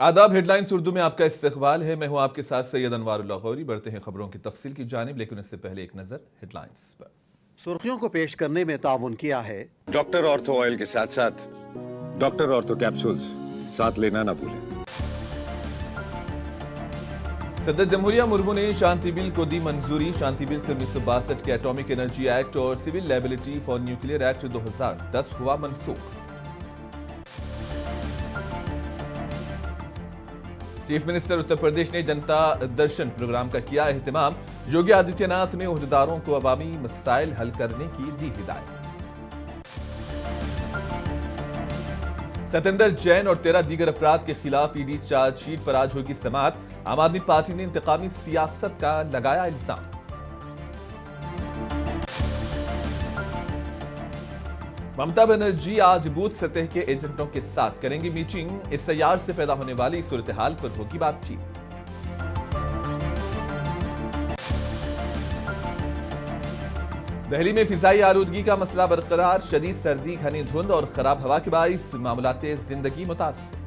आदाब। हेडलाइंस उर्दू में आपका इस्तकबाल है। मैं हूं आपके साथ सैयद अनवारुल्लाह गौरी। बढ़ते हैं खबरों की तफसील की जानिब, लेकिन इससे पहले एक नजर हेडलाइंस पर। सुर्खियों को पेश करने में ताउन किया है डॉक्टर ऑर्थो ऑयल के साथ साथ डॉक्टर ऑर्थो कैप्सूल्स साथ लेना ना भूलें। सदर जमहूरिया मुर्मू ने शांति बिल को दी मंजूरी। शांति बिल से 1962 के एटॉमिक एनर्जी एक्ट और civil liability for nuclear act 2010 हुआ मनसूख। चीफ मिनिस्टर उत्तर प्रदेश ने जनता दर्शन प्रोग्राम का किया एहतमाम। योगी आदित्यनाथ ने ओहदेदारों को अवामी मसाइल हल करने की दी हिदायत। सतेंद्र जैन और 13 दीगर अफराद के खिलाफ ईडी चार्जशीट पर आज होगी समाअत। आम आदमी पार्टी ने इंतकामी सियासत का लगाया इल्जाम। ममता बनर्जी आज बूथ सतह के एजेंटों के साथ करेंगी मीटिंग। एसआईआर से पैदा होने वाली सूरत हाल पर होगी बातचीत। दिल्ली में फिजाई आलूदगी का मसला बरकरार। शदीद सर्दी, घनी धुंध और खराब हवा के बाइस मामलाते जिंदगी मुतासिर।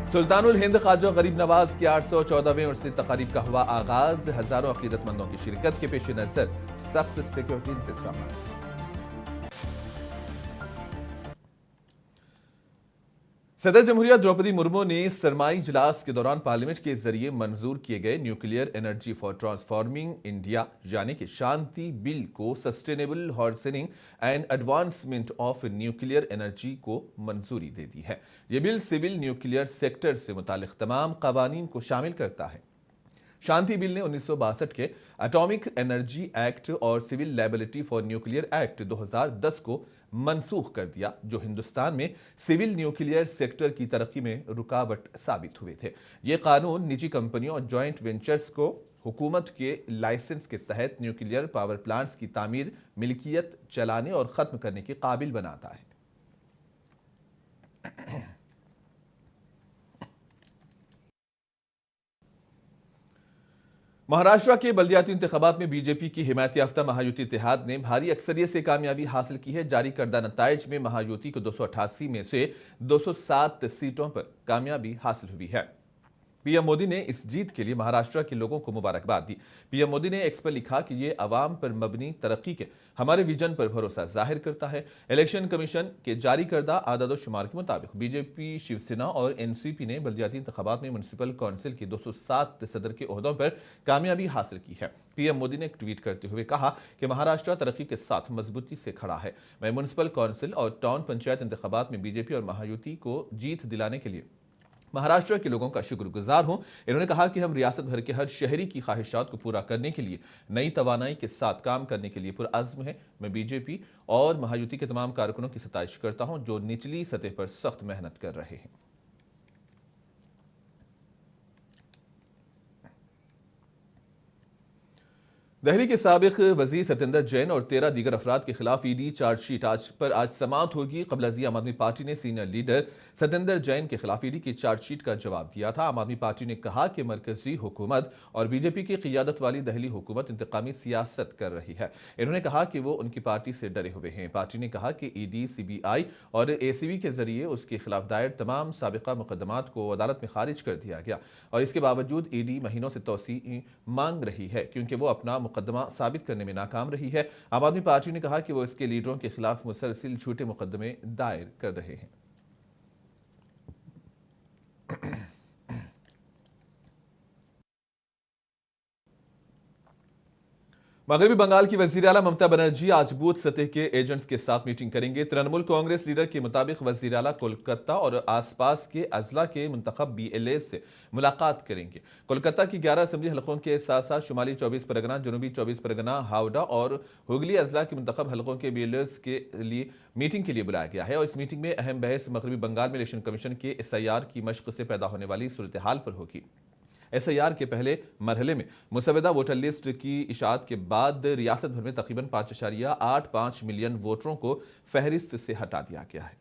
सुल्तानुल हिंद ख्वाजा गरीब नवाज के 814वें उर्सी तकारीब का हुआ आगाज। हजारों अकीदतमंदों की शिरकत के पेश नजर सख्त सिक्योरिटी इंतजाम। सदर जमहूरिया द्रौपदी मुर्मू ने सरमाई इजलास के दौरान पार्लियामेंट के जरिए मंजूर किए गए nuclear energy for transforming India यानी कि शांति बिल को sustainable harnessing and advancement of nuclear energy को मंजूरी दे दी है। यह बिल सिविल न्यूक्लियर सेक्टर से मुतालिक तमाम कवानीन को शामिल करता है। शांति बिल ने 1962 के एटॉमिक एनर्जी एक्ट और civil liability for nuclear act 2010 को मनसूख कर दिया, जो हिंदुस्तान में सिविल न्यूक्लियर सेक्टर की तरक्की में रुकावट साबित हुए थे। ये कानून निजी कंपनियों और जॉइंट वेंचर्स को हुकूमत के लाइसेंस के तहत न्यूक्लियर पावर प्लांट्स की तामीर, मिल्कियत, चलाने और खत्म करने के काबिल बनाता है। महाराष्ट्र के बल्दियाती इंतखाबात में बीजेपी की हिमायत याफ्ता महायुति इत्तेहाद ने भारी अक्सरियत से कामयाबी हासिल की है। जारी करदा नताइज में महायुति को 288 में से 207 सीटों पर कामयाबी हासिल हुई है। पीएम मोदी ने इस जीत के लिए महाराष्ट्र के लोगों को मुबारकबाद दी। पीएम मोदी ने एक्स पर लिखा कि यह अवाम पर मबनी तरक्की के हमारे विजन पर भरोसा जाहिर करता है। इलेक्शन कमीशन के जारी करदा आदाद-ओ-शुमार के मुताबिक बीजेपी, शिवसेना और एनसीपी ने बल्दियाती इंतखाबात में म्युनिसिपल काउंसिल की 207 सदर के ओहदों पर कामयाबी हासिल की है। पीएम मोदी ने एक ट्वीट करते हुए कहा कि महाराष्ट्र तरक्की के साथ मजबूती से खड़ा है। मैं म्युनिसिपल काउंसिल और टाउन पंचायत इंतखाबात में बीजेपी और महायुति को जीत दिलाने के लिए महाराष्ट्र के लोगों का शुक्रगुजार हूं। इन्होंने कहा कि हम रियासत भर के हर शहरी की ख्वाहिशात को पूरा करने के लिए नई तवानाई के साथ काम करने के लिए पुरअज़्म है। मैं बीजेपी और महायुति के तमाम कारकुनों की सताइश करता हूं जो निचली सतह पर सख्त मेहनत कर रहे हैं। दिल्ली के साबिक वजीर सतेंद्र जैन और 13 दीगर अफराद के खिलाफ ईडी चार्जशीट आज समाअत होगी। कबल अज़ी आम आदमी पार्टी ने सीनियर लीडर सतेंद्र जैन के खिलाफ ईडी की चार्जशीट का जवाब दिया था। आम आदमी पार्टी ने कहा कि मरकजी हुकूमत और बीजेपी की क़ियादत वाली दिल्ली हुकूमत इंतकामी सियासत कर रही है। इन्होंने कहा कि वो उनकी पार्टी से डरे हुए हैं। पार्टी ने कहा कि ईडी, सीबीआई और एसीबी के जरिए उसके खिलाफ दायर तमाम साबिका मुकदमात को अदालत में खारिज कर दिया गया और इसके बावजूद ईडी महीनों से तौसीई मांग रही है क्योंकि वो अपना मुकदमा साबित करने में नाकाम रही है। आम आदमी पार्टी ने कहा कि वो इसके लीडरों के खिलाफ मुसलसिल झूठे मुकदमे दायर कर रहे हैं। मगरबी बंगाल की वजीर आला ममता बनर्जी आज बूथ सतह के एजेंट्स के साथ मीटिंग करेंगे। तृणमूल कांग्रेस लीडर के मुताबिक वजीर आला कोलकाता और आसपास के अजला के मुंतखब बीएलए से मुलाकात करेंगे। कोलकाता की 11 असेंबली हलकों के साथ साथ शुमाली 24 परगना, जनूबी 24 परगना, हावड़ा और हुगली अजला के मुंतखब हलकों के बीएलए के लिए मीटिंग के लिए बुलाया गया है और इस मीटिंग में अहम बहस मगरबी बंगाल में इलेक्शन कमीशन के एसआईआर की मश्क से पैदा होने वाली सूरत हाल पर होगी। एसआईआर के पहले मरहले में मुसवदा वोटर लिस्ट की इशाअत के बाद रियासत भर में तकरीबन 5.85 मिलियन वोटरों को फहरिस्त से हटा दिया गया है।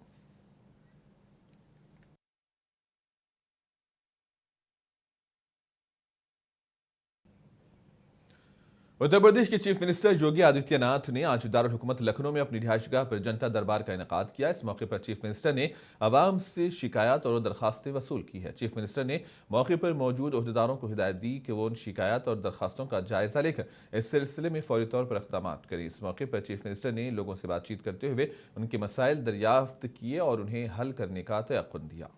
उत्तर प्रदेश के चीफ मिनिस्टर योगी आदित्यनाथ ने आज दारुल हुकूमत लखनऊ में अपनी रिहायशगाह पर जनता दरबार का इनेकाद किया। इस मौके पर चीफ मिनिस्टर ने आवाम से शिकायत और दरखास्तें वसूल की है। चीफ मिनिस्टर ने मौके पर मौजूद ओहदेदारों को हिदायत दी कि वो उन शिकायत और दरखास्तों का जायजा लेकर इस सिलसिले में फौरी तौर पर इक़दाम करें। इस मौके पर चीफ मिनिस्टर ने लोगों से बातचीत करते हुए उनके मसाइल दरियाफ्त किए और उन्हें हल करने का तयक़्क़ुन दिया।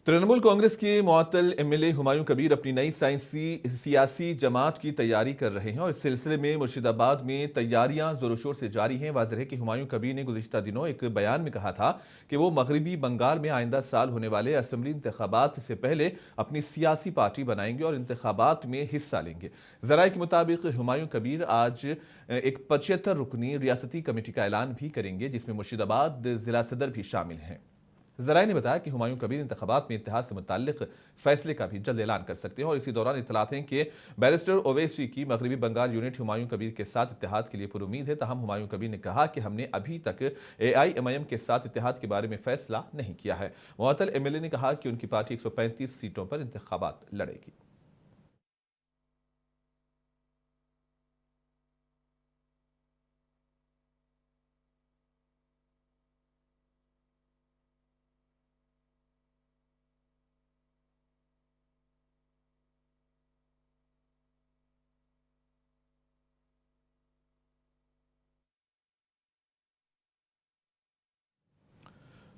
तृणमूल कांग्रेस के मुअत्तल एमएलए हुमायूं कबीर अपनी नई सियासी जमात की तैयारी कर रहे हैं और इस सिलसिले में मुर्शिदाबाद में तैयारियां जोरों शोर से जारी हैं। वाज़ेह है कि हुमायूं कबीर ने गुज़िश्ता दिनों एक बयान में कहा था कि वो मगरबी बंगाल में आइंदा साल होने वाले असेंबली इंतखाबात से पहले अपनी सियासी पार्टी बनाएंगे और इंतखाबात में हिस्सा लेंगे। ज़राए के मुताबिक हुमायूं कबीर आज एक 75 रुकनी रियासती कमेटी का ऐलान भी करेंगे, जिसमें मुर्शिदाबाद जिला सदर भी शामिल हैं। ज़राए ने बताया कि हुमायूं कबीर इंतखाबात में इत्तेहाद से मुताल्लिक फैसले का भी जल्द ऐलान कर सकते हैं और इसी दौरान इत्तलात हैं कि बैरिस्टर ओवैसी की मगरबी बंगाल यूनिट हुमायूं कबीर के साथ इत्तेहाद के लिए पुरुमीद है। तहम हुमायूं कबीर ने कहा कि हमने अभी तक AIMIM के साथ इत्तेहाद के बारे में फैसला नहीं किया है। मुअत्तल एमएलए ने कहा कि उनकी पार्टी 135 सीटों पर इंतखाबात लड़ेगी।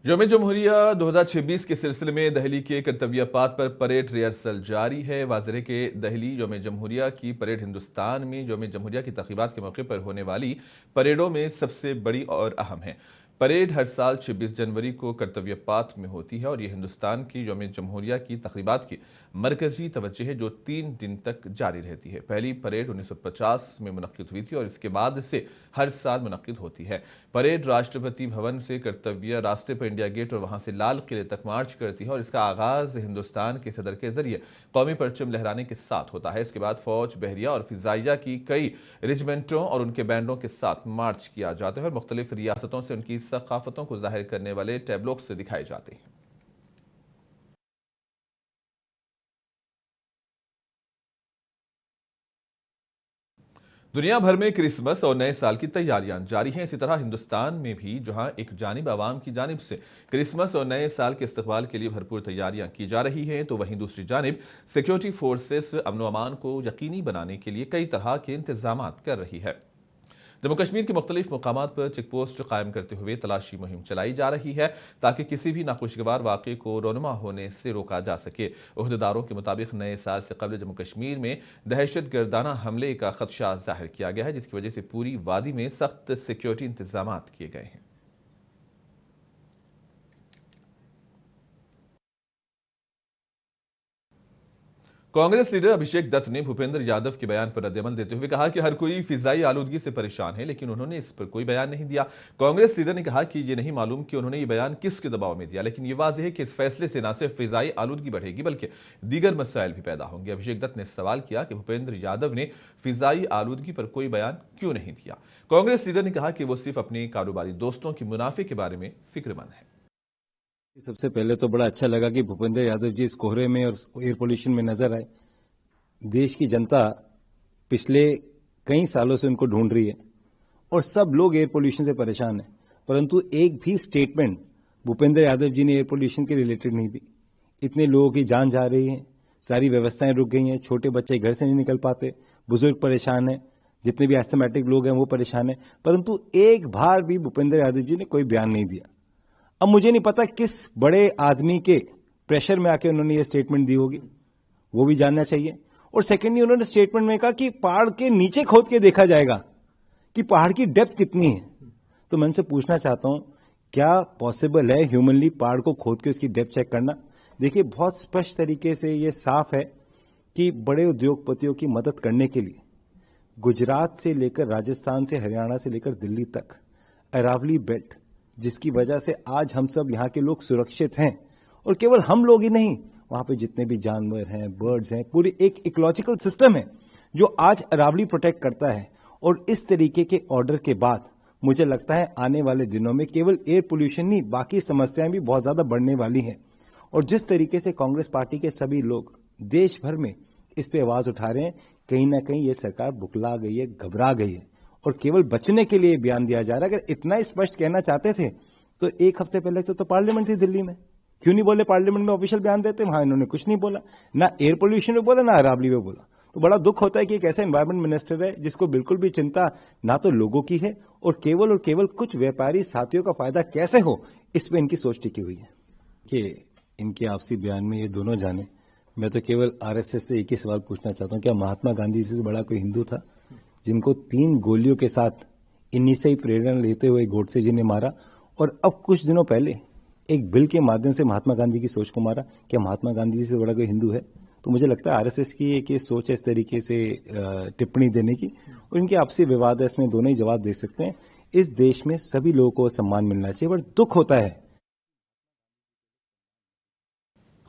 यौम जमहूरिया 2026 के सिलसिले में दहली के कर्तव्य पाथ पर परेड रिहर्सल जारी है। वाज़ेह है कि दहली यौम जमहूरिया की परेड हिंदुस्तान में यौम जमहूरिया की तक़रीबात के मौके पर होने वाली परेडों में सबसे बड़ी और अहम है। परेड हर साल 26 जनवरी को कर्तव्य पाथ में होती है और ये हिंदुस्तान की यौम जमहूरिया की तक़रीबात की मरकज़ी तवज्जो है जो 3 दिन तक जारी रहती है। पहली परेड 1950 में मुनक़्क़िद हुई थी और इसके बाद से हर साल मुनक़्क़िद होती है। परेड राष्ट्रपति भवन से कर्तव्य रास्ते पर इंडिया गेट और वहाँ से लाल किले तक मार्च करती है और इसका आगाज़ हिंदुस्तान के सदर के जरिए कौमी परचम लहराने के साथ होता है। इसके बाद फ़ौज, बहरिया और फ़िज़ाइया की कई रेजिमेंटों और उनके बैंडों के साथ मार्च किया जाता है और मुख्तलिफ रियासतों से उनकी सकाफ़तों को ज़ाहिर करने वाले टैब्लोक्स दिखाए जाते हैं। दुनिया भर में क्रिसमस और नए साल की तैयारियां जारी हैं। इसी तरह हिंदुस्तान में भी जहां एक जानिब आवाम की जानिब से क्रिसमस और नए साल के इस्तकबाल के लिए भरपूर तैयारियां की जा रही हैं, तो वहीं दूसरी जानिब सिक्योरिटी फोर्सेस अमन व अमान को यकीनी बनाने के लिए कई तरह के इंतजामात कर रही है। जम्मू कश्मीर के मुख्तलिफ मुकामात पर चेक पोस्ट कायम करते हुए तलाशी मुहिम चलाई जा रही है ताकि किसी भी नाखुशगवार वाक़े को रोनुमा होने से रोका जा सके। ओहदेदारों के मुताबिक नए साल से कबल जम्मू कश्मीर में दहशत गर्दाना हमले का खदशा जाहिर किया गया है, जिसकी वजह से पूरी वादी में सख्त सिक्योरिटी इंतजामात किए गए हैं। कांग्रेस लीडर अभिषेक दत्त ने भूपेंद्र यादव के बयान पर रद्दअमल देते हुए कहा कि हर कोई फिजाई आलूदगी से परेशान है, लेकिन उन्होंने इस पर कोई बयान नहीं दिया। कांग्रेस लीडर ने कहा कि ये नहीं मालूम कि उन्होंने ये बयान किसके दबाव में दिया, लेकिन ये वाज़ेह है कि इस फैसले से न सिर्फ फिजाई आलूदगी बढ़ेगी बल्कि दीगर मसाइल भी पैदा होंगे। अभिषेक दत्त ने सवाल किया कि भूपेंद्र यादव ने फिजाई आलूदगी पर कोई बयान क्यों नहीं दिया। कांग्रेस लीडर ने कहा कि वो सिर्फ अपने कारोबारी दोस्तों के मुनाफे के बारे में फिक्रमंद है। सबसे पहले तो बड़ा अच्छा लगा कि भूपेंद्र यादव जी इस कोहरे में और एयर पोल्यूशन में नजर आए। देश की जनता पिछले कई सालों से उनको ढूंढ रही है और सब लोग एयर पोल्यूशन से परेशान हैं, परंतु एक भी स्टेटमेंट भूपेंद्र यादव जी ने एयर पोल्यूशन के रिलेटेड नहीं दी। इतने लोगों की जान जा रही है, सारी व्यवस्थाएं रुक गई हैं, छोटे बच्चे घर से नहीं निकल पाते, बुजुर्ग परेशान हैं, जितने भी एस्थमेटिक लोग हैं वो परेशान हैं, परंतु एक बार भी भूपेंद्र यादव जी ने कोई बयान नहीं दिया। अब मुझे नहीं पता किस बड़े आदमी के प्रेशर में आके उन्होंने ये स्टेटमेंट दी होगी, वो भी जानना चाहिए। और सेकेंडली उन्होंने स्टेटमेंट में कहा कि पहाड़ के नीचे खोद के देखा जाएगा कि पहाड़ की डेप्थ कितनी है। तो मैं उनसे पूछना चाहता हूं, क्या पॉसिबल है ह्यूमनली पहाड़ को खोद के उसकी डेप्थ चेक करना? देखिए, बहुत स्पष्ट तरीके से ये साफ है कि बड़े उद्योगपतियों की मदद करने के लिए गुजरात से लेकर राजस्थान से हरियाणा से लेकर दिल्ली तक अरावली बेल्ट, जिसकी वजह से आज हम सब यहाँ के लोग सुरक्षित हैं, और केवल हम लोग ही नहीं, वहां पे जितने भी जानवर हैं, बर्ड्स हैं, पूरी एक इकोलॉजिकल सिस्टम है जो आज अरावली प्रोटेक्ट करता है। और इस तरीके के ऑर्डर के बाद मुझे लगता है आने वाले दिनों में केवल एयर पोल्यूशन नहीं, बाकी समस्याएं भी बहुत ज्यादा बढ़ने वाली हैं। और जिस तरीके से कांग्रेस पार्टी के सभी लोग देश भर में इस पे आवाज उठा रहे हैं, कहीं ना कहीं ये सरकार बुकला गई है, घबरा गई है और केवल बचने के लिए बयान दिया जा रहा है। अगर इतना स्पष्ट कहना चाहते थे तो एक हफ्ते पहले तो पार्लियामेंट थी दिल्ली में, क्यों नहीं बोले पार्लियामेंट में ऑफिशियल बयान देते? वहां इन्होंने कुछ नहीं बोला, ना एयर पोल्यूशन में बोला, ना अरावली में बोला। तो बड़ा दुख होता है कि एक ऐसा एनवायरमेंट मिनिस्टर है जिसको बिल्कुल भी चिंता ना तो लोगों की है और केवल कुछ व्यापारी साथियों का फायदा कैसे हो, इस पे इनकी सोच टिकी हुई है। कि इनके आपसी बयान में ये दोनों जाने, मैं तो केवल आरएसएस से एक ही सवाल पूछना चाहता हूं, क्या महात्मा गांधी से बड़ा कोई हिंदू था जिनको 3 गोलियों के साथ इन्हीं से ही प्रेरणा लेते हुए गोडसे जी ने मारा, और अब कुछ दिनों पहले एक बिल के माध्यम से महात्मा गांधी की सोच को मारा? क्या महात्मा गांधी जी से बड़ा कोई हिंदू है? तो मुझे लगता है आरएसएस की एक ये सोच है इस तरीके से टिप्पणी देने की, और इनके आपसी विवाद है, इसमें दोनों ही जवाब दे सकते हैं। इस देश में सभी लोगों को सम्मान मिलना चाहिए, बट दुख होता है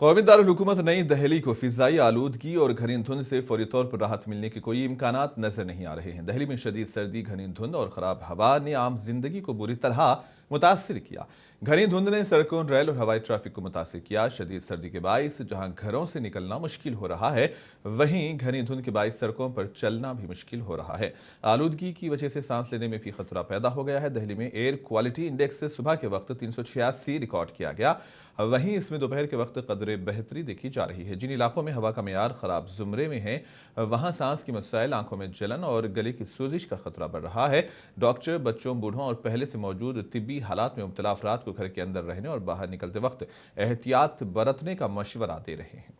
कौमी दारुल हुकूमत नई दिल्ली को फिजाई आलूदगी और घनी धुंध से फौरी तौर पर राहत मिलने के कोई इम्कानात नजर नहीं आ रहे हैं। दिल्ली में शदीद सर्दी, घनी धुंध और खराब हवा ने आम जिंदगी को बुरी तरह मुतासिर किया। घनी धुंध ने सड़कों, रेल और हवाई ट्रैफिक को मुतासिर किया। शदीद सर्दी के बाइस जहां घरों से निकलना मुश्किल हो रहा है, वहीं घनी धुंध के बाइस सड़कों पर चलना भी मुश्किल हो रहा है। आलूदगी की वजह से सांस लेने में भी खतरा पैदा हो गया है। दिल्ली में एयर क्वालिटी इंडेक्स सुबह के वक्त 386 रिकॉर्ड किया गया, वहीं इसमें दोपहर के वक्त कदरे बेहतरी देखी जा रही है। जिन इलाकों में हवा का मेयार खराब जुमरे में है, वहां सांस की मसाइल, आंखों में जलन और गले की सोजिश का खतरा बढ़ रहा है। डॉक्टर बच्चों, बूढ़ों और पहले से मौजूद तिब्बी हालात में मुब्तला अफराद को घर के अंदर रहने और बाहर निकलते वक्त एहतियात बरतने का मशवरा दे रहे हैं।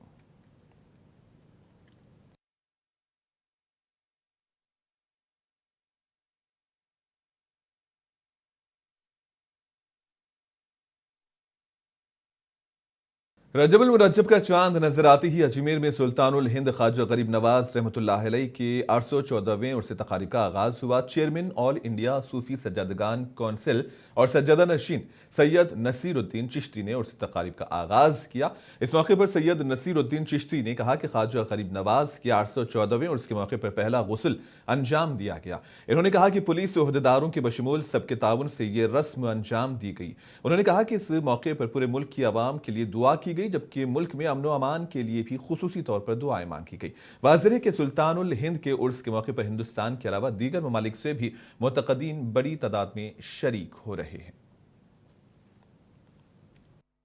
रजबुल मुरज्जब का चांद नजर आती ही अजमेर में सुल्तानुल हिंद ख्वाजा गरीब नवाज रहमतुल्लाह अलैह के 814वें उर्स तकारीब का आगाज हुआ। चेयरमैन ऑल इंडिया सूफी सज्जादगान कौंसिल और सज्जादा नशीन सैयद नसीरुद्दीन चिश्ती ने उर्स तकारीब का आगाज किया। इस मौके पर सैयद नसीरुद्दीन चिश्ती ने कहा कि ख्वाजा गरीब नवाज के 814वें उर्स के मौके पर पहला गुस्ल अंजाम दिया गया। इन्होंने कहा कि पुलिस ओहदेदारों के बशमूल सबके ताउन से ये रस्म अंजाम दी गई। उन्होंने कहा कि इस मौके पर पूरे मुल्क की आवाम के लिए दुआ की गई, जबकि मुल्क में अमन अमान के लिए भी खुसूसी तौर पर दुआएं मांगी गई। वाज़ेह है कि सुल्तानुल हिंद के उर्स के मौके पर हिंदुस्तान के अलावा दीगर ममालिक से भी मुतक़द्दीन बड़ी तादाद में शरीक हो रहे हैं।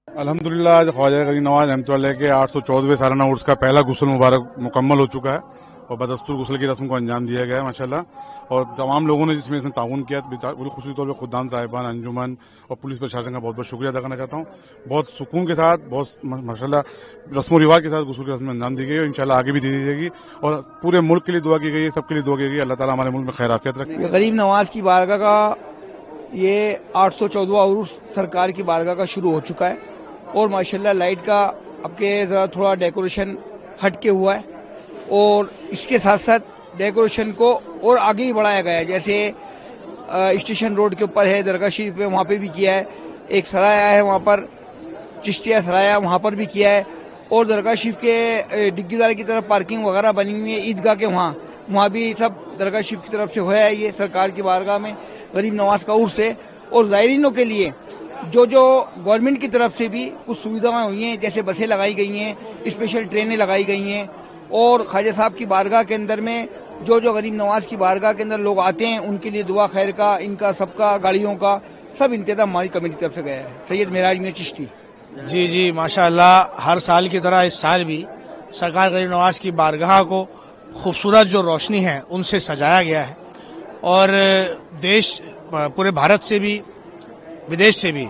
अल्हम्दुलिल्लाह आज ख्वाजा गरीब नवाज रहमतुल्लाह के 814वें सालाना उर्स का पहला गुस्ल मुबारक मुकम्मल हो चुका है और बदस्तूर गुस्ल की रस्म को अंजाम दिया गया है माशाल्लाह। और तमाम लोगों ने जिसमें इसमें ताउन किया, बिल्कुल खुशी तौर पर खुदाम साहिबान, अंजुमन और पुलिस प्रशासन का बहुत बहुत शुक्रिया अदा करना चाहता हूँ। बहुत सुकून के साथ, बहुत माशाल्लाह रस्म रिवाज के साथ गुस्ल की रस्म अंजाम दी गई और इंशाल्लाह आगे भी दी जाएगी और पूरे मुल्क के लिए दुआ की गई है, सबके लिए दुआ की गई। अल्लाह ताला हमारे मुल्क में खैर आफियत रखे। गरीब नवाज की बारगाह का ये 814वां उर्स सरकार की बारगाह का शुरू हो चुका है और माशाल्लाह लाइट का आपके जरा थोड़ा डेकोरेशन हटके हुआ है और इसके साथ साथ डेकोरेशन को और आगे ही बढ़ाया गया है। जैसे स्टेशन रोड के ऊपर है, दरगाह शरीफ पे वहाँ पे भी किया है, एक सराया है वहाँ पर, चिश्तिया सराया वहाँ पर भी किया है और दरगाह शरीफ के डिग्गीदार की तरफ पार्किंग वगैरह बनी हुई है ईदगाह के वहाँ भी सब दरगाह शरीफ की तरफ से हुआ है। ये सरकार की बारगाह में गरीब नवाज का उर्स है और ज़ायरीनों के लिए जो गवर्नमेंट की तरफ से भी कुछ सुविधाएं हुई हैं, जैसे बसें लगाई गई हैं, स्पेशल ट्रेनें लगाई गई हैं और ख्वाजा साहब की बारगाह के अंदर में जो गरीब नवाज की बारगाह के अंदर लोग आते हैं उनके लिए दुआ खैर का, इनका सबका, गाड़ियों का सब इंतजाम हमारी कमेटी की तरफ से गया है। सैयद मेराज मीर चिश्ती। जी माशाअल्लाह, हर साल की तरह इस साल भी सरकार गरीब नवाज की बारगाह को खूबसूरत जो रोशनी है उनसे सजाया गया है और देश, पूरे भारत से भी विदेश से भी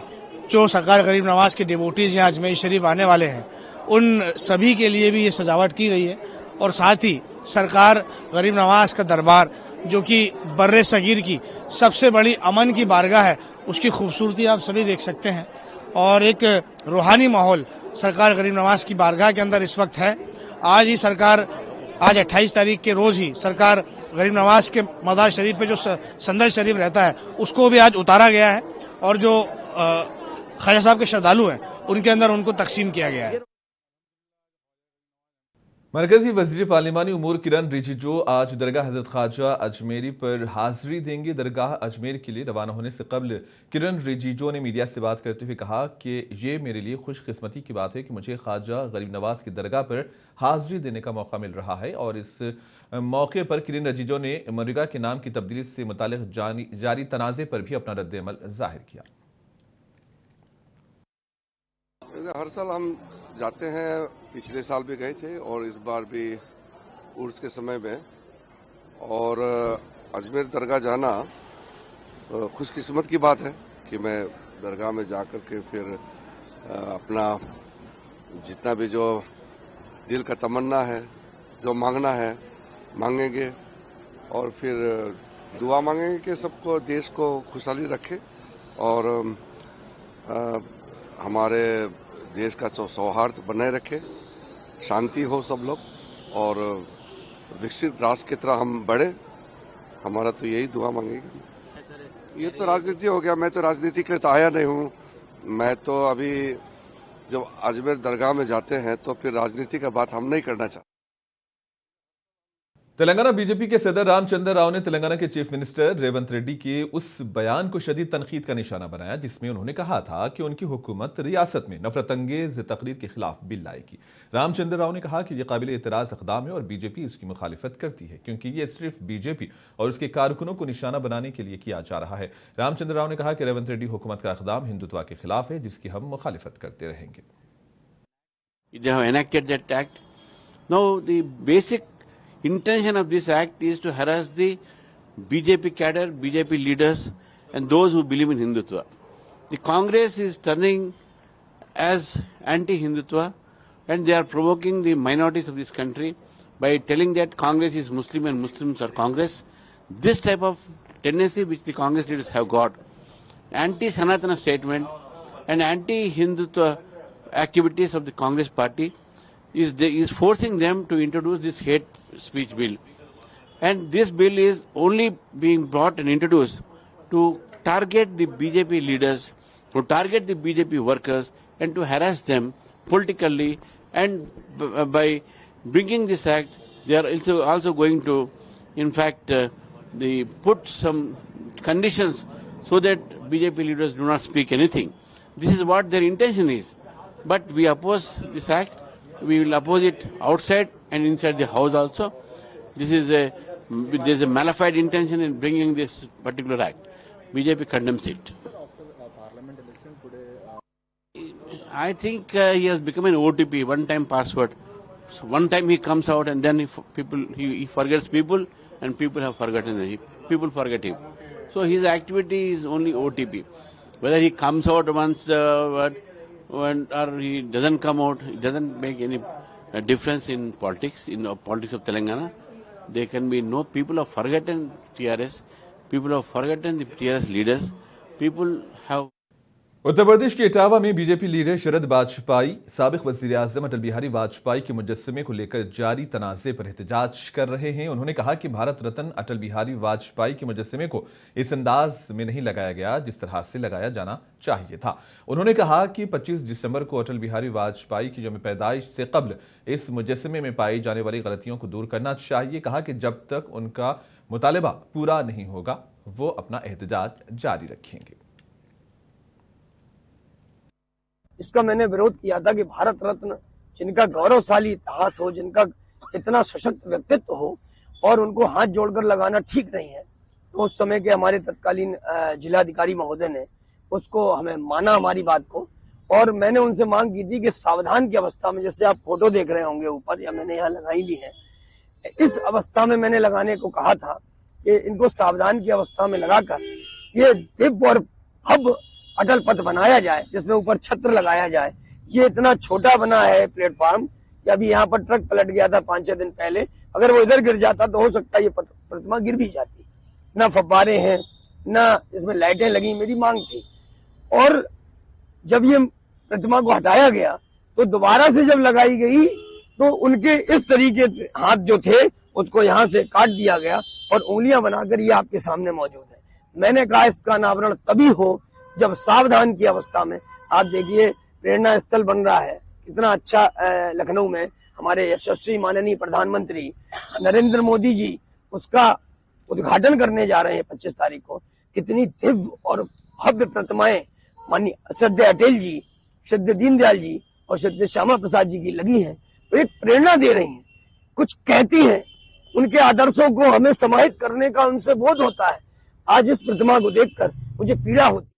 जो सरकार गरीब नवाज के डिवोटीज यहाँ अजमेर शरीफ आने वाले हैं उन सभी के लिए भी ये सजावट की गई है और साथ ही सरकार गरीब नवाज का दरबार जो कि बर्रे सगीर की सबसे बड़ी अमन की बारगाह है, उसकी खूबसूरती आप सभी देख सकते हैं और एक रूहानी माहौल सरकार गरीब नवाज की बारगाह के अंदर इस वक्त है। आज 28 तारीख के रोज ही सरकार गरीब नवाज के मज़ार शरीफ पे जो संदर शरीफ रहता है उसको भी आज उतारा गया है और जो ख्वाजा साहब के श्रद्धालु हैं उनके अंदर उनको तकसीम किया गया है। मरकजी वज़ीर पार्लिमानी उमूर किरण रिजिजू आज दरगाह हज़रत ख्वाजा अजमेरी पर हाजिरी देंगे। दरगाह अजमेर के लिए रवाना होने से कबल किरण रिजिजू ने मीडिया से बात करते हुए कहा कि ये मेरे लिए खुशकिस्मती की बात है कि मुझे ख्वाजा गरीब नवाज की दरगाह पर हाजिरी देने का मौका मिल रहा है। और इस मौके पर किरण रिजिजू ने मनरेगा के नाम की तब्दीली से मुताल्लिक जारी तनाज़े पर भी अपना रद्द-ए-अमल जाहिर किया। हर साल हम जाते हैं, पिछले साल भी गए थे और इस बार भी उर्स के समय में। और अजमेर दरगाह जाना खुशकिस्मत की बात है कि मैं दरगाह में जा कर के फिर अपना जितना भी जो दिल का तमन्ना है, जो मांगना है, मांगेंगे और फिर दुआ मांगेंगे कि सबको, देश को खुशहाली रखे और हमारे देश का सौहार्द बनाए रखे, शांति हो सब लोग और विकसित राष्ट्र की तरह हम बढ़े। हमारा तो यही दुआ मांगेगी। ये तो राजनीति हो गया, मैं तो राजनीति के लिए आया नहीं हूँ। मैं तो अभी जब अजमेर दरगाह में जाते हैं तो फिर राजनीति का बात हम नहीं करना चाहते। तेलंगाना बीजेपी के सदर रामचंद्र राव ने तेलंगाना के चीफ मिनिस्टर रेवंत रेड्डी के उस बयान को शदीद तनकीद का निशाना बनाया जिसमें उन्होंने कहा था कि उनकी हुकूमत रियासत में नफरत अंगेज तकरीर के खिलाफ बिल लाएगी। रामचंद्र राव ने कहा कि यह काबिल एतराज इक़दाम है और बीजेपी इसकी मुखालिफत करती है क्योंकि ये सिर्फ बीजेपी और उसके कारकुनों को निशाना बनाने के लिए किया जा रहा है। रामचंद्र राव ने कहा कि रेवंत रेड्डी हुकूमत का इक़दाम हिंदुत्व के खिलाफ है जिसकी हम मुखालिफत करते रहेंगे। They have enacted that act. Now the basic intention of this act is to harass the BJP cadre, BJP leaders and those who believe in Hindutva. The Congress is turning as anti-Hindutva and they are provoking the minorities of this country by telling that Congress is Muslim and Muslims are Congress. This type of tendency which the Congress leaders have got, anti-Sanatana statement and anti-Hindutva activities of the Congress party is forcing them to introduce this hate speech bill. And this bill is only being brought and introduced to target the BJP leaders, to target the BJP workers and to harass them politically. And by bringing this act, they are also going to, in fact, they put some conditions so that BJP leaders do not speak anything. This is what their intention is. But we oppose this act. We will oppose it outside and inside the house also. There is a malified intention in bringing this particular act. BJP condemns it. I think he has become an OTP, one-time password. So one time he comes out and then he forgets people and people have forgotten him. People forget him. So his activity is only OTP. Whether he comes out once or he doesn't come out, it doesn't make any difference in politics, politics of Telangana. There can be no, people have forgotten TRS, people have forgotten the TRS leaders, people have. Uttar Pradesh के इटावा में BJP leader शरद वाजपेयी साबिक वजीर आजम अटल बिहारी वाजपेयी के मुजस्समे को लेकर जारी तनाज़े पर एहतजाज कर रहे हैं। उन्होंने कहा कि भारत रत्न अटल बिहारी वाजपेयी के मुजस्समे को इस अंदाज में नहीं लगाया गया जिस तरह से लगाया जाना चाहिए था। उन्होंने कहा कि 25 दिसंबर को अटल बिहारी वाजपेयी की यौम पैदाइश से कबल इस मुजस्समे में पाई जाने वाली गलतियों को दूर करना चाहिए। कहा कि जब तक उनका मुतालबा पूरा नहीं होगा वो अपना एहतजाज जारी रखेंगे। इसका मैंने विरोध किया था कि भारत रत्न जिनका गौरवशाली इतिहास हो, जिनका इतना सशक्त व्यक्तित्व हो और उनको हाथ जोड़कर लगाना ठीक नहीं है। तो उस समय के हमारे तत्कालीन जिलाधिकारी महोदय ने उसको हमें माना, हमारी बात को, और मैंने उनसे मांग की थी कि सावधान की अवस्था में, जैसे आप फोटो देख रहे होंगे ऊपर या मैंने यहाँ लगाई भी है, इस अवस्था में मैंने लगाने को कहा था कि इनको सावधान की अवस्था में लगाकर ये दिव्य और भव्य अटल पथ बनाया जाए जिसमें ऊपर छत्र लगाया जाए। ये इतना छोटा बना है प्लेटफॉर्म कि अभी यहाँ पर ट्रक पलट गया था 5-6 दिन पहले, अगर वो इधर गिर जाता तो हो सकता है ये प्रतिमा गिर भी जाती। ना फव्वारे हैं, ना इसमें लाइटें लगी। मेरी मांग थी, और जब ये प्रतिमा को हटाया गया तो दोबारा से जब लगाई गई तो उनके इस तरीके हाथ जो थे उसको यहाँ से काट दिया गया और उंगलियां बनाकर ये आपके सामने मौजूद है। मैंने कहा इसका अनावरण तभी हो जब सावधान की अवस्था में, आप देखिए प्रेरणा स्थल बन रहा है, कितना अच्छा लखनऊ में हमारे यशस्वी माननीय प्रधानमंत्री नरेंद्र मोदी जी उसका उद्घाटन करने जा रहे हैं 25 तारीख को। कितनी दिव्य और भव्य प्रतिमाएं माननीय श्रद्धेय अटल जी, श्रद्धेय दीनदयाल जी और श्रद्धेय श्यामा प्रसाद जी की लगी हैं, तो एक प्रेरणा दे रही हैं, कुछ कहती हैं। उनके आदर्शों को हमें समाहित करने का उनसे बोध होता है। आज इस प्रतिमा को देखकर मुझे पीड़ा होती है।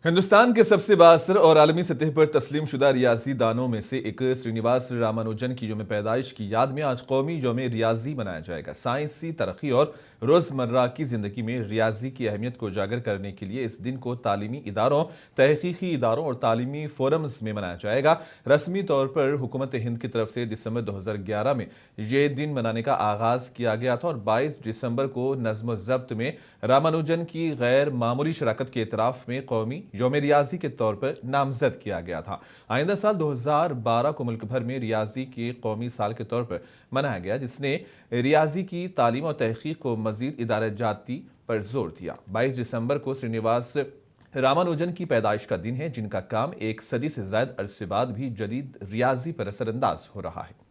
हिंदुस्तान के सबसे बाअसर और आलमी सतह पर तस्लीम शुदा रियाजी दानों में से एक श्रीनिवास रामानुजन की यौम पैदाइश की याद में आज कौमी यौम रियाजी मनाया जाएगा। साइंसी तरक्की और रोजमर्रा की जिंदगी में रियाजी की अहमियत को उजागर करने के लिए इस दिन को तालीमी इदारों, तहकीकी इदारों और तालीमी फोरम्स में मनाया जाएगा। रस्मी तौर पर हुकूमत हिंद की तरफ से दिसंबर 2011 में यह दिन मनाने का आगाज किया गया था और 22 दिसंबर को नज़्म ज़ब्त में रामानुजन की गैर मामूली शराकत के इतराफ में कौमी यौम रियाजी के तौर पर नामजद किया गया था। आइंदा साल 2012 को मुल्क भर में रियाजी के कौमी साल के तौर पर मनाया गया, जिसने रियाजी की तालीम और तहकीक को मजीद इदारजाती पर जोर दिया। 22 दिसंबर को श्रीनिवास रामानुजन की पैदाइश का दिन है, जिनका काम एक सदी से ज्यादा अरसे बाद भी जदीद रियाजी पर असरअंदाज हो रहा है।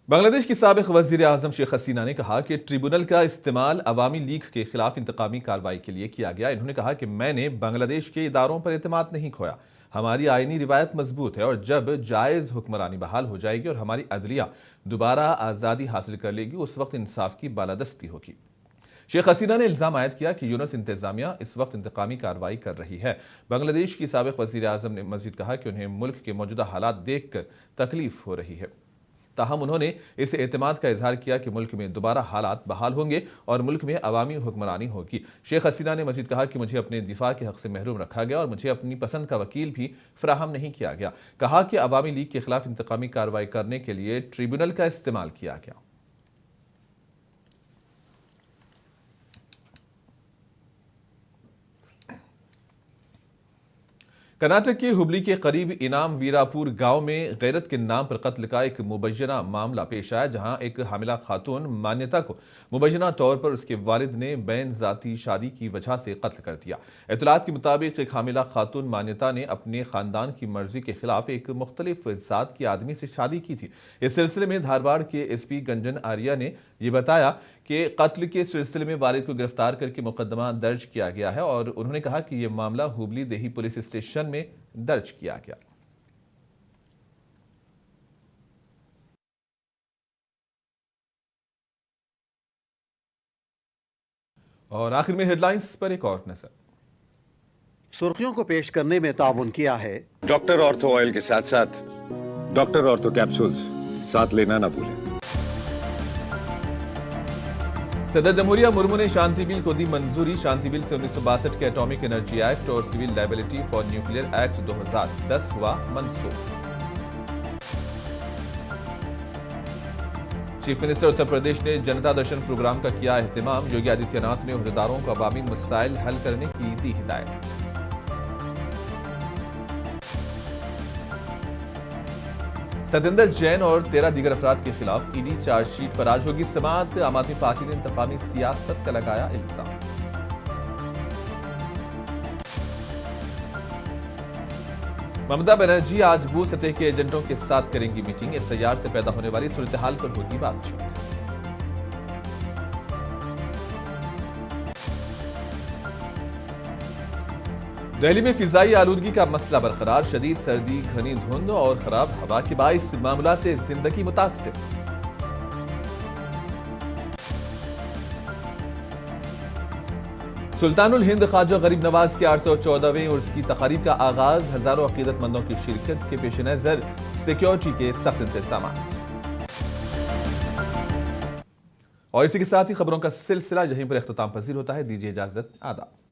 बांग्लादेश की साबिक वजीर आजम शेख हसीना ने कहा कि ट्रिब्यूनल का इस्तेमाल अवामी लीग के खिलाफ इंतकामी कार्रवाई के लिए किया गया। इन्होंने कहा कि मैंने बांग्लादेश के इदारों पर एतमाद नहीं खोया। हमारी आईनी रिवायत मजबूत है और जब जायज हुक्मरानी बहाल हो जाएगी और हमारी अदलिया दोबारा आज़ादी हासिल कर लेगी, उस वक्त इंसाफ की बालादस्ती होगी। शेख हसीना ने इल्जाम आयद किया कि यूनुस इंतजामिया इस वक्त इंतकामी कार्रवाई कर रही है। बांग्लादेश की साबिक वजीर आजम ने मजीद कहा कि उन्हें मुल्क के मौजूदा हालात देखकर तकलीफ हो रही है। ताहम उन्होंने इस एतमाद का इजहार किया कि मुल्क में दोबारा हालात बहाल होंगे और मुल्क में अवामी हुक्मरानी होगी। शेख हसीना ने मजीद कहा कि मुझे अपने दिफा के हक से महरूम रखा गया और मुझे अपनी पसंद का वकील भी फराहम नहीं किया गया। कहा कि अवामी लीग के खिलाफ इंतकामी कार्रवाई करने के लिए ट्रिब्यूनल का इस्तेमाल किया गया। कर्नाटक के हुबली के करीब इनाम वीरापुर गांव में गैरत के नाम पर कत्ल का एक मुबैना मामला पेश आया, जहां एक हामिला खातून मान्यता को मुबैना तौर पर उसके वालिद ने बैन जाती शादी की वजह से कत्ल कर दिया। इत्तलात के मुताबिक एक हामिला खातून मान्यता ने अपने खानदान की मर्जी के खिलाफ एक मुख्तलिफ जात के आदमी से शादी की थी। इस सिलसिले में धारवाड़ के SP गंजन आर्या ने यह बताया कि कत्ल के सिलसिले में वालिद को गिरफ्तार करके मुकदमा दर्ज किया गया है और उन्होंने कहा कि यह मामला हुबली देही पुलिस स्टेशन में दर्ज किया गया। और आखिर में हेडलाइंस पर एक और नजर। सुर्खियों को पेश करने में ताउन किया है डॉक्टर ऑर्थो ऑयल के साथ साथ डॉक्टर ऑर्थो कैप्सूल्स साथ लेना ना भूलें। सदर जमहूरिया मुर्मू ने शांति बिल को दी मंजूरी। शांति बिल से 1962 के एटॉमिक एनर्जी एक्ट और civil liability for nuclear act 2010 हुआ मंसूख। चीफ मिनिस्टर उत्तर प्रदेश ने जनता दर्शन प्रोग्राम का किया एहतमाम। योगी आदित्यनाथ ने ओहदेदारों को अवामी मसाइल हल करने की दी हिदायत। सतेंद्र जैन और 13 दीगर अफराद के खिलाफ ईडी चार्जशीट पर आज होगी समाअत। आम आदमी पार्टी ने इंतकामी सियासत का लगाया इल्जाम। ममता बनर्जी आज भू सतह के एजेंटों के साथ करेंगी मीटिंग। SIR से पैदा होने वाली सूरत हाल पर होगी बातचीत। दिल्ली में फिजाई आलूदगी का मसला बरकरार। शदीद सर्दी, घनी धुंध और खराब हवा के बाइस मामलात जिंदगी मुतासिर। सुल्तानुल हिंद ख्वाजा गरीब नवाज के 814वें उर्स की तकारीब का आगाज। हजारों अकीदतमंदों की शिरकत के पेश नजर सिक्योरिटी के सख्त इंतजाम। और इसी के साथ ही खबरों का सिलसिला यहीं पर इख्तिताम पजीर होता है। दीजिए इजाजत, आदाब।